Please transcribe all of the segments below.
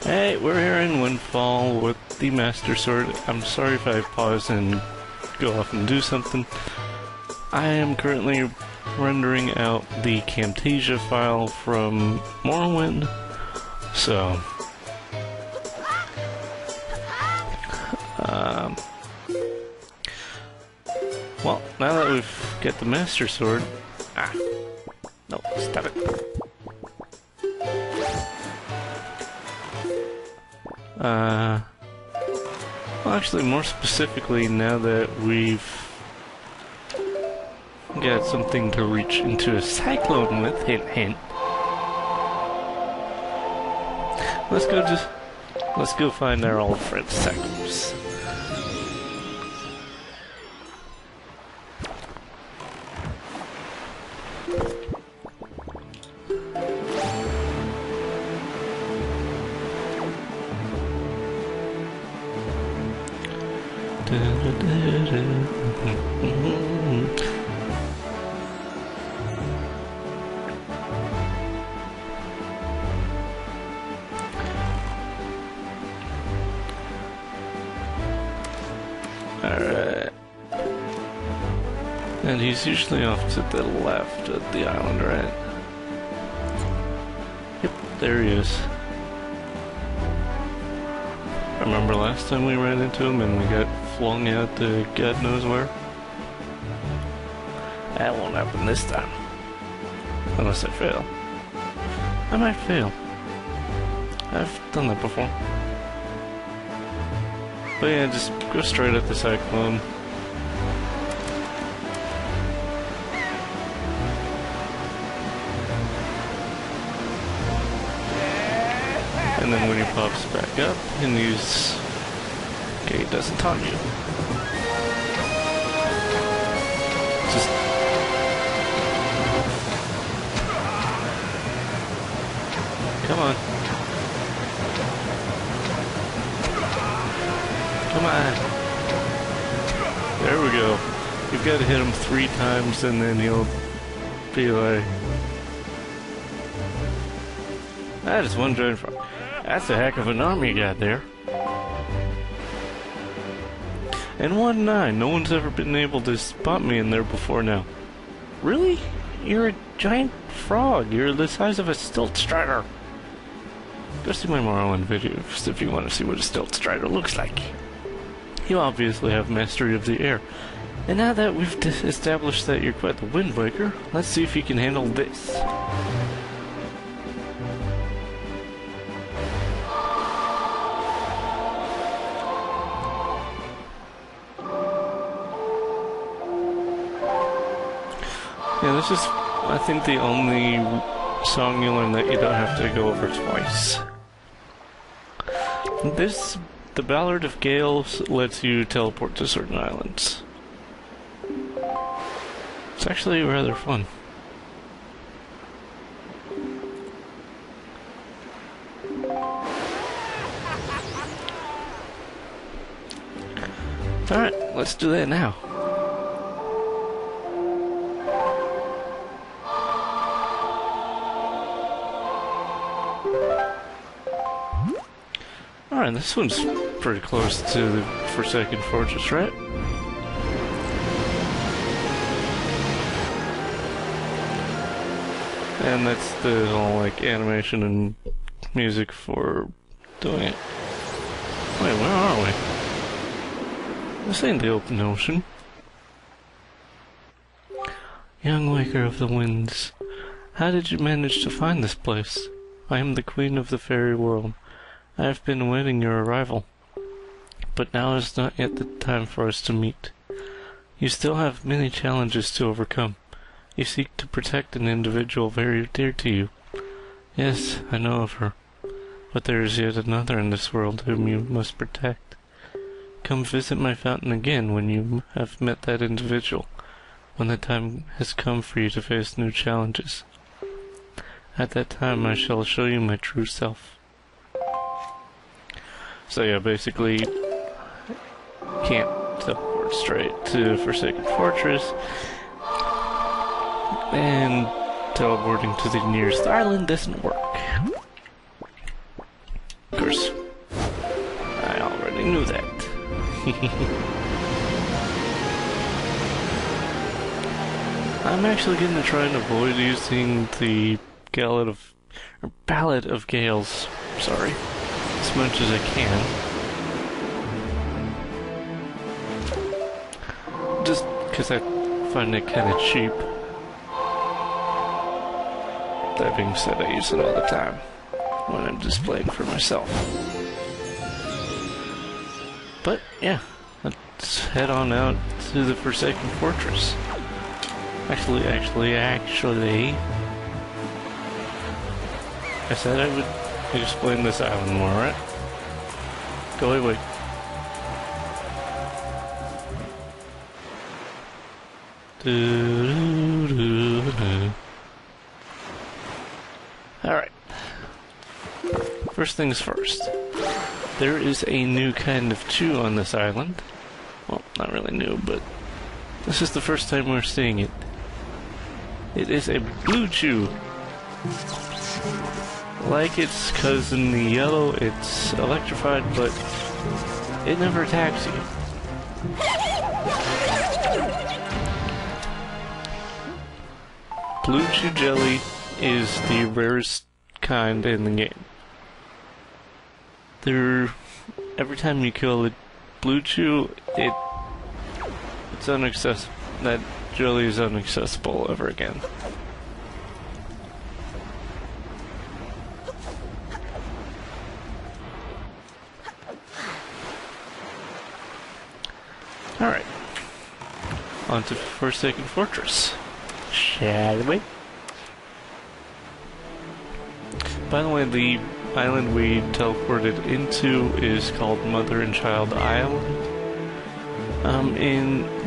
Hey, we're here in Windfall with the Master Sword. I'm sorry if I pause and go off and do something. I am currently rendering out the Camtasia file from Morrowind, so well, now that we've got the Master Sword, no, stop it. Well, actually, more specifically, now that we've got something to reach into a cyclone with, hint, hint. Let's go find our old friend Cyclops. Alright. And he's usually off to the left of the island, right? Yep, there he is. Remember last time we ran into him and we got flung out to God knows where? That won't happen this time. Unless I fail. I might fail. I've done that before. But yeah, just go straight at the cyclone. And then when he pops back up, and he's... okay, he doesn't taunt you. Just... come on. Come on. There we go. You've got to hit him 3 times and then he'll be like... that is one giant frog. That's a heck of an army you got there. And 1-9. No one's ever been able to spot me in there before now. Really? You're a giant frog. You're the size of a stilt strider. Go see my Morrowind videos if you want to see what a stilt strider looks like. You obviously have mastery of the air. And now that we've established that you're quite the windbreaker, let's see if you can handle this. Yeah, this is, I think, the only song you learn that you don't have to go over twice. The Ballad of Gales lets you teleport to certain islands. It's actually rather fun. Alright, let's do that now. Alright, this one's pretty close to the Forsaken Fortress, right? And that's the whole, like, animation and music for doing it. Wait, where are we? This ain't the open ocean. Young Waker of the Winds, how did you manage to find this place? I am the Queen of the Fairy World. I have been awaiting your arrival, but now is not yet the time for us to meet. You still have many challenges to overcome. You seek to protect an individual very dear to you. Yes, I know of her, but there is yet another in this world whom you must protect. Come visit my fountain again when you have met that individual, when the time has come for you to face new challenges. At that time I shall show you my true self. So yeah, basically, can't teleport straight to Forsaken Fortress, and teleporting to the nearest island doesn't work. Of course. I already knew that. I'm actually going to try and avoid using the Ballad of Gales, sorry, as much as I can. Just because I find it kind of cheap. That being said, I use it all the time when I'm displaying for myself. But yeah, let's head on out to the Forsaken Fortress. Actually, I said I would explain this island more, right? Go away, wait. Alright. First things first. There is a new kind of chew on this island. Well, not really new, but this is the first time we're seeing it. It is a blue chew. Like its cousin the yellow, it's electrified, but it never attacks you. Blue chew jelly is the rarest kind in the game. Every time you kill a blue chew, it's inaccessible. That jelly is inaccessible ever again. Alright. On to Forsaken Fortress. Shall we? By the way, the island we teleported into is called Mother and Child Island.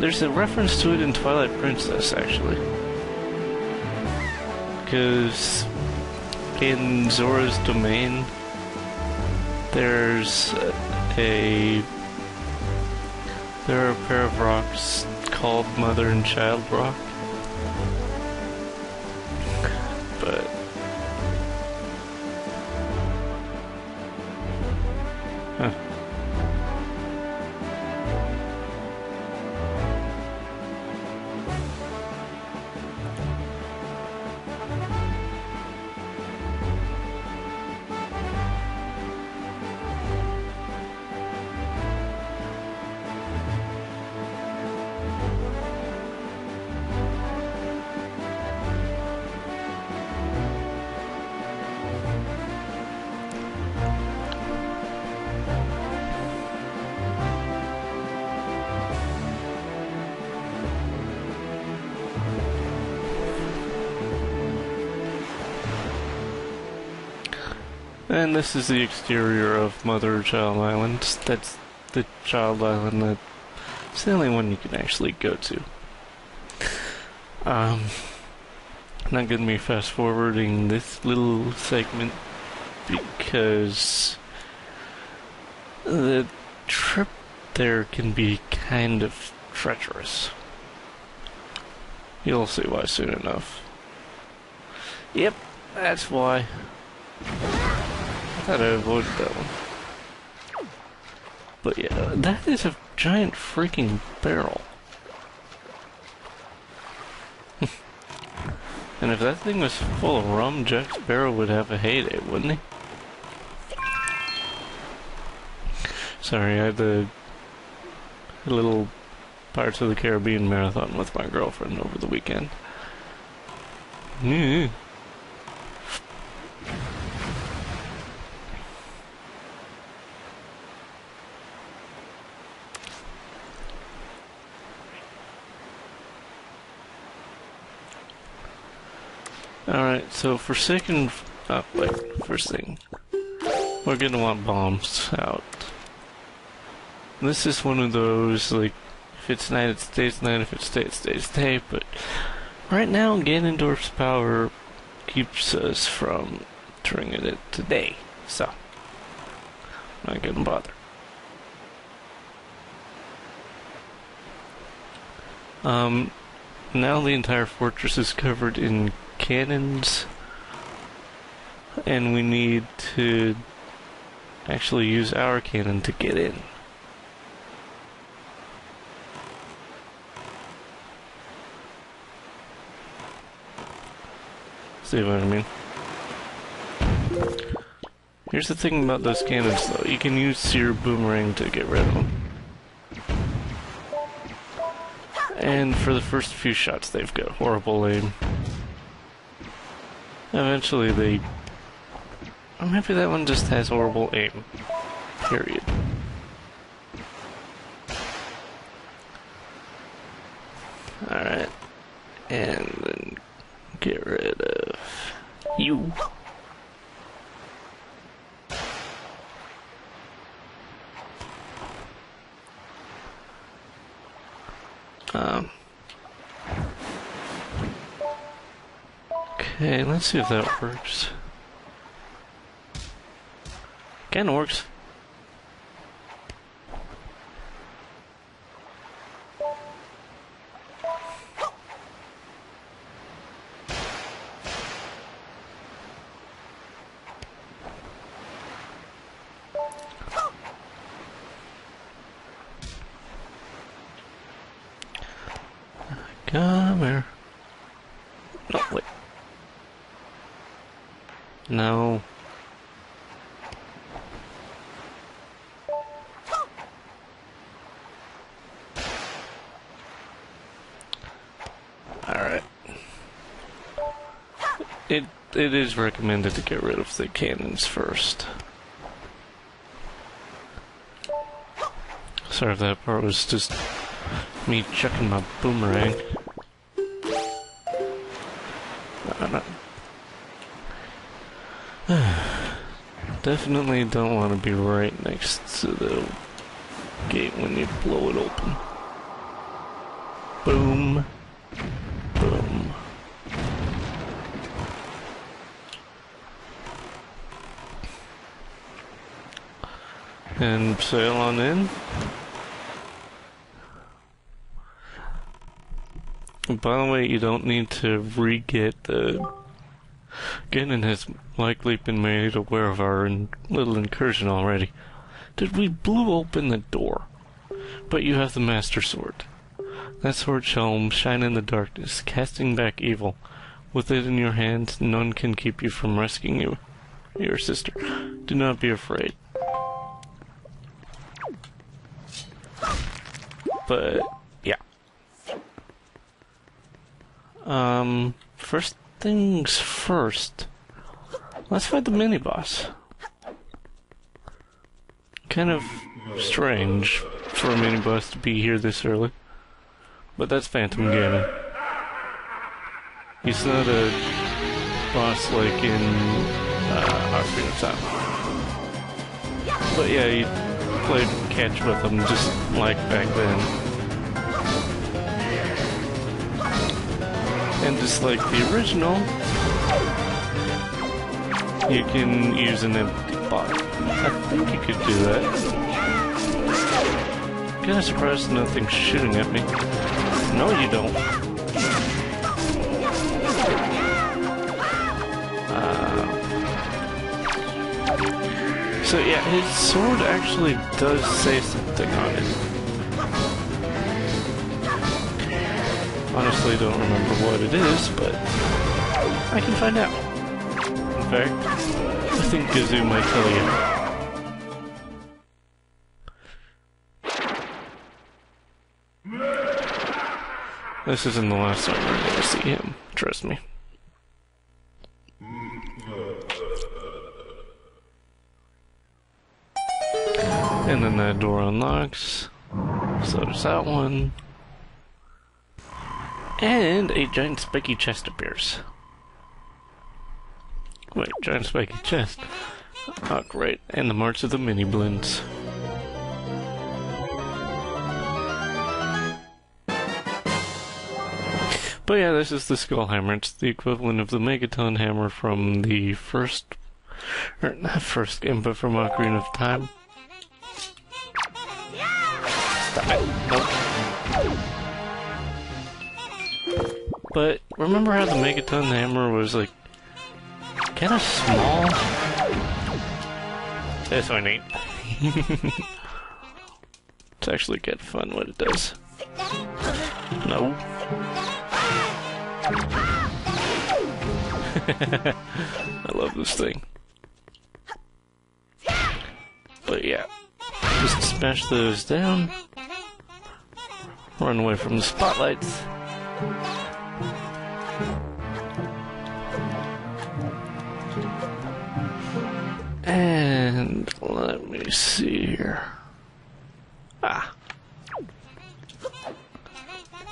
There's a reference to it in Twilight Princess, actually. Because in Zora's domain, there are a pair of rocks called Mother and Child Rock. But and this is the exterior of Mother and Child Island. That's the child island that's the only one you can actually go to. Not gonna be fast forwarding this little segment because the trip there can be kind of treacherous. You'll see why soon enough. Yep, that's why. I thought I avoided that one. But yeah, that is a giant freaking barrel. And if that thing was full of rum, Jack Sparrow would have a heyday, wouldn't he? Sorry, I had a little Pirates of the Caribbean marathon with my girlfriend over the weekend. Alright, so first thing, we're gonna want bombs out. This is one of those, like, if it's night it stays night, if it's day it stays day, but right now Ganondorf's power keeps us from turning it to day, so I'm not gonna bother. Now the entire fortress is covered in cannons, and we need to actually use our cannon to get in. See what I mean? Here's the thing about those cannons though, you can use your boomerang to get rid of them. And for the first few shots they've got horrible aim. Eventually they... or maybe that one just has horrible aim. Period. Alright. And then get rid of you. Okay, let's see if that works. Kinda works. Come here. Oh, wait. No. Alright. It is recommended to get rid of the cannons first. Sorry if that part was just me chucking my boomerang. Definitely don't want to be right next to the gate when you blow it open. Boom. Boom. And sail on in. By the way, you don't need to re-get the... Ganon has likely been made aware of our little incursion already. Dude, we blew open the door. But you have the Master Sword. That sword shall shine in the darkness, casting back evil. With it in your hand, none can keep you from rescuing your sister. Do not be afraid. But, yeah. First things first. Let's fight the mini-boss. Kind of strange for a mini-boss to be here this early. But that's Phantom Ganon. He's not a boss like in Ocarina of Time. But yeah, you played catch with him just like back then. And just like the original, you can use an empty bottle. I think you could do that. Kinda surprised nothing's shooting at me. No, you don't. So yeah, his sword actually does say something on it. Honestly, don't remember what it is, but I can find out. In fact, I think Gazoo might tell you. This isn't the last time we're going to see him, trust me. And then that door unlocks. So does that one. And a giant spiky chest appears. Wait, giant spiky chest. Oh, great. And the march of the mini blends. But yeah, this is the Skull Hammer. It's the equivalent of the Megaton Hammer from the first... or not first game, but from Ocarina of Time. Stop it. Nope. But remember how the Megaton Hammer was like kinda small? This one ain't. It's actually kind of fun what it does. No. I love this thing. But yeah, just smash those down. Run away from the spotlights. And let me see here. Ah.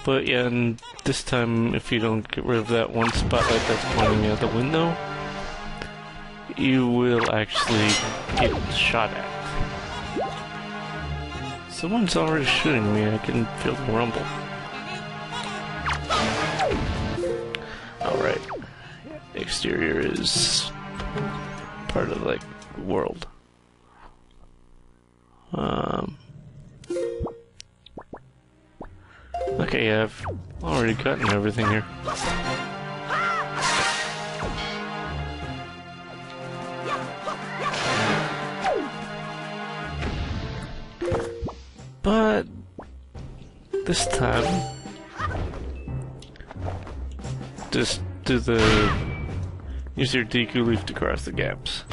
But yeah, and this time, if you don't get rid of that one spotlight that's pointing out the window, you will actually get shot at. Someone's already shooting me, I can feel the rumble. Alright. Exterior is part of, like, the world. Okay, yeah, I've already gotten everything here. But this time, just use your Deku Leaf to cross the gaps.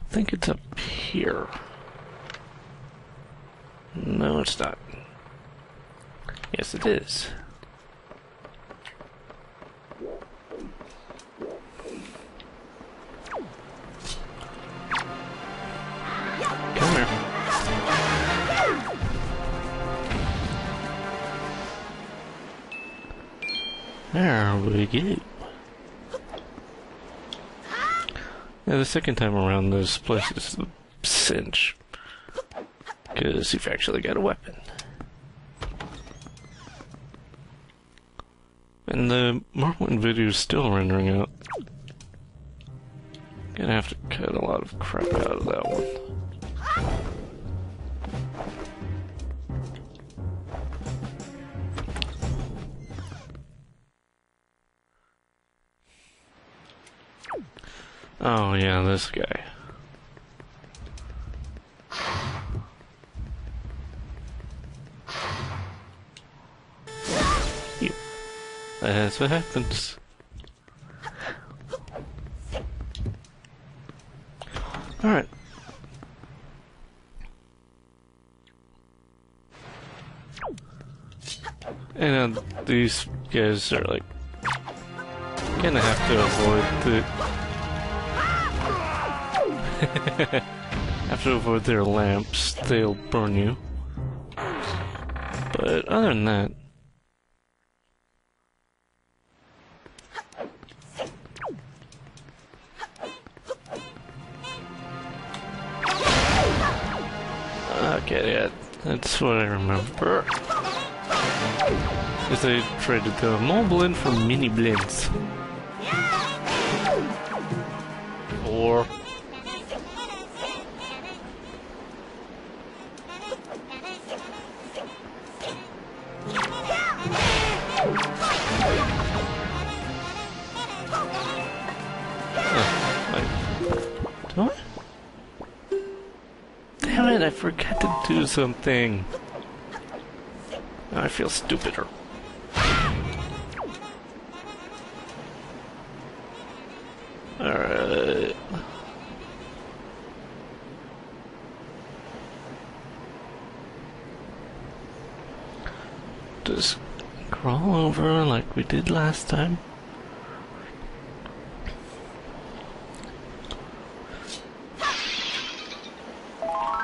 I think it's up here. No, it's not. Yes, it is. Come here. There we go. Yeah, the second time around, this place is a cinch. Because you've actually got a weapon. And the Morrowind video is still rendering out. Gonna have to cut a lot of crap out of that one. Oh yeah, this guy. Yep. That's what happens. Alright. And these guys are like gonna have to avoid the have to avoid their lamps, they'll burn you. But other than that, okay, yeah, that's what I remember. Is they traded the Moblin for mini blends. Or do I? Damn it, I forgot to do something. Now I feel stupider. Alright. Just crawl over like we did last time.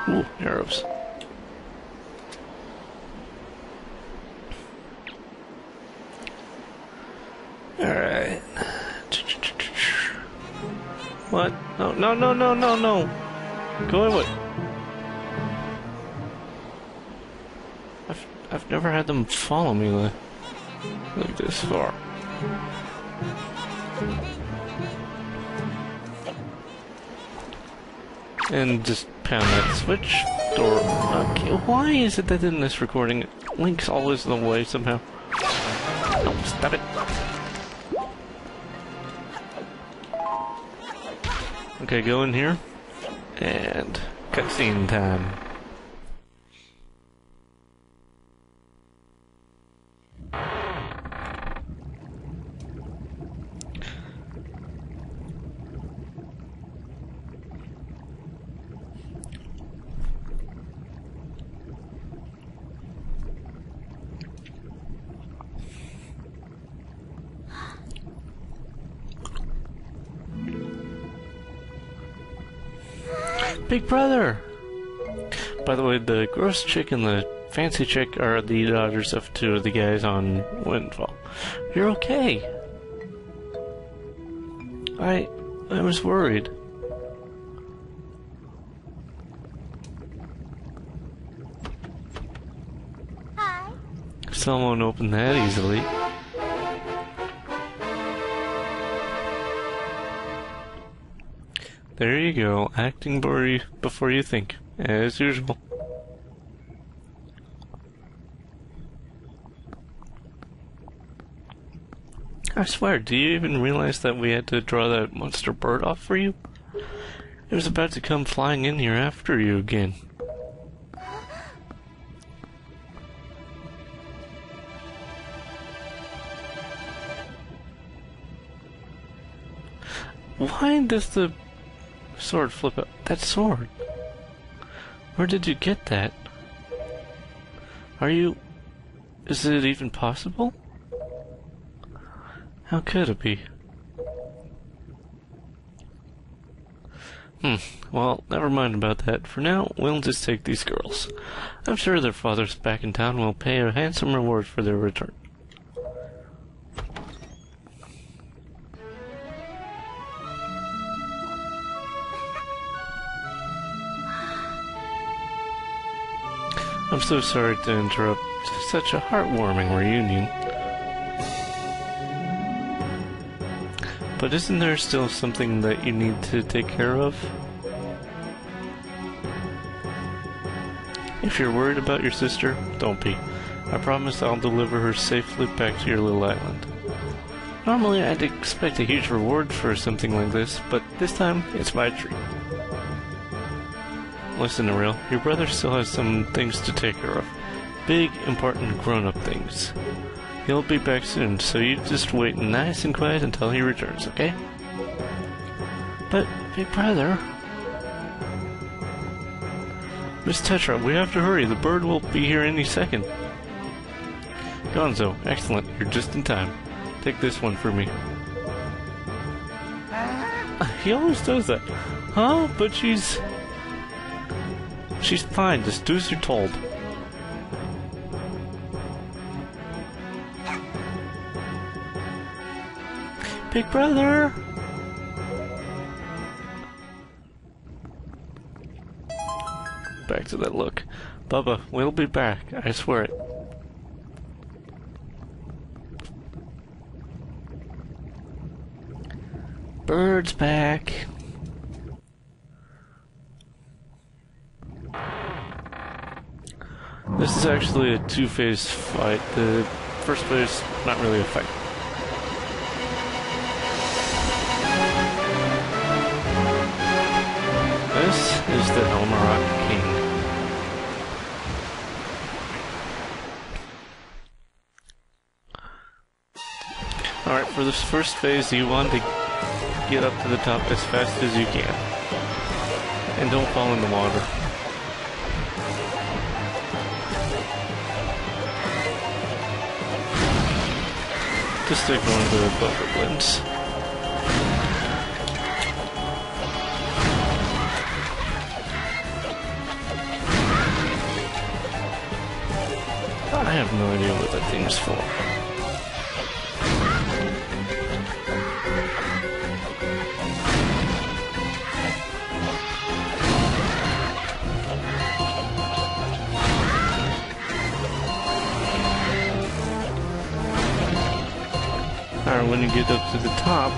Ooh, arrows. Alright. What? No, no, no, no, no, no! Go away. I've never had them follow me like this far. And just pound that switch door. Okay, why is it that in this recording, Link's always in the way somehow? No, stop it. Okay, go in here. And cutscene time. Big brother! By the way, the gross chick and the fancy chick are the daughters of two of the guys on Windfall. You're okay. I was worried. Hi. Someone opened that easily. There you go, acting before you think, as usual. I swear, do you even realize that we had to draw that monster bird off for you? It was about to come flying in here after you again. Why does the sword flip out? That sword? Where did you get that? Is it even possible? How could it be? Well, never mind about that. For now, we'll just take these girls. I'm sure their fathers back in town will pay a handsome reward for their return. I'm so sorry to interrupt such a heartwarming reunion. But isn't there still something that you need to take care of? If you're worried about your sister, don't be. I promise I'll deliver her safely back to your little island. Normally I'd expect a huge reward for something like this, but this time it's my treat. Listen, Ariel, your brother still has some things to take care of. Big, important, grown-up things. He'll be back soon, so you just wait nice and quiet until he returns, okay? But, big brother... Miss Tetra, we have to hurry. The bird will be here any second. Gonzo, excellent. You're just in time. Take this one for me. He always does that. Huh? But she's fine. Just do as you're told. Big brother! Back to that look. Bubba, we'll be back. I swear it. Bird's back. This is actually a two-phase fight. The first phase, not really a fight. This is the Elmarok King. Alright, for this first phase, you want to get up to the top as fast as you can. And don't fall in the water. Just take one of the buffer blends. I have no idea what that thing is for. Alright, when you get up to the top,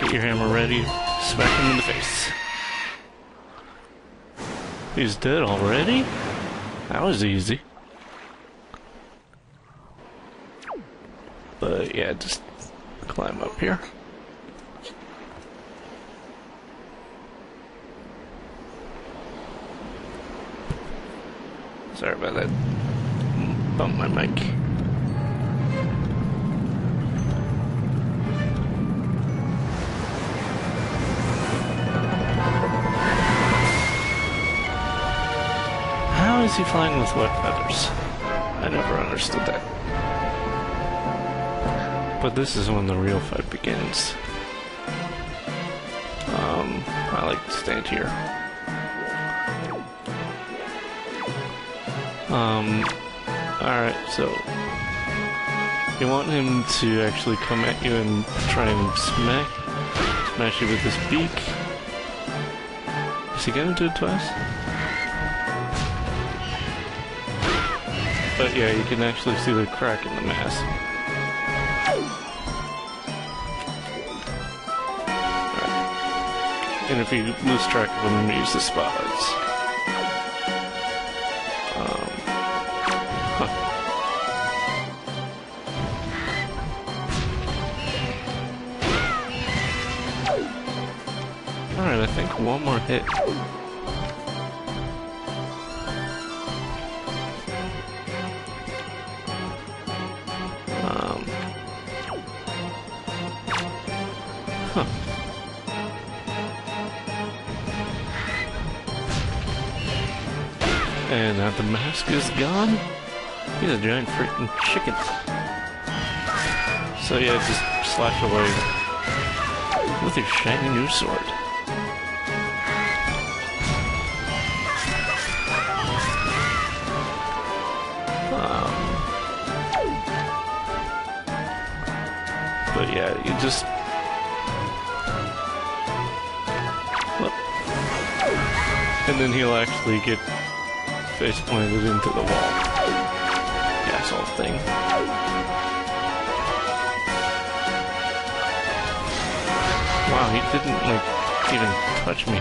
get your hammer ready, smack him in the face. He's dead already? That was easy. But yeah, just climb up here. Sorry about that. Bump my mic. How is he flying with wet feathers? I never understood that. But this is when the real fight begins. I like to stand here. Alright, so you want him to actually come at you and try and smash you with his beak. Is he gonna do it twice? But yeah, you can actually see the crack in the mask. Right. And if you lose track of them, use the spotlights. Alright, I think one more hit. And now the mask is gone. He's a giant freaking chicken. So yeah, just slash away with your shiny new sword. But yeah, you just... And then he'll actually get face planted into the wall. Asshole thing. Wow, he didn't, like, even touch me.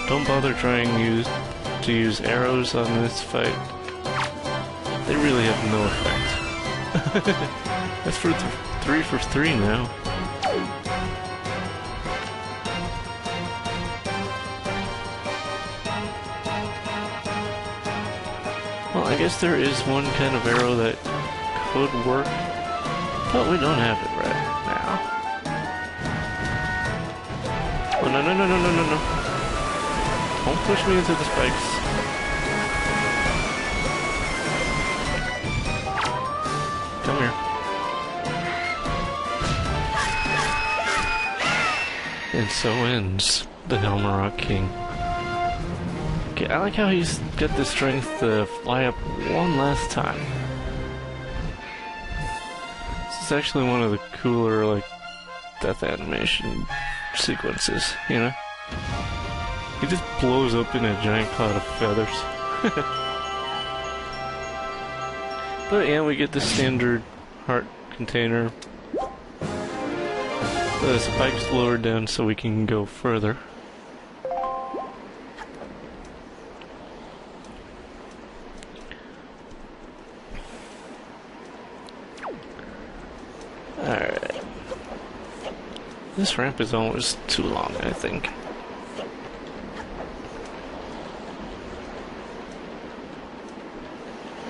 Don't bother trying to use arrows on this fight. They really have no effect. That's for 3 for 3 now. Well, I guess there is one kind of arrow that could work, but we don't have it right now. Oh, no, no, no, no, no, no, no. Don't push me into the spikes. Come here. And so ends the Helmarock King. Okay, I like how he's got the strength to fly up one last time. This is actually one of the cooler, like, death animation sequences, you know? He just blows up in a giant cloud of feathers. But yeah, we get the standard heart container. The spike's lowered down so we can go further. Alright. This ramp is almost too long, I think.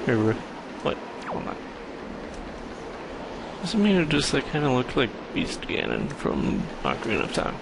Here, what? Hold on. Doesn't mean it just like kind of looked like Beast Ganon from Ocarina of Time.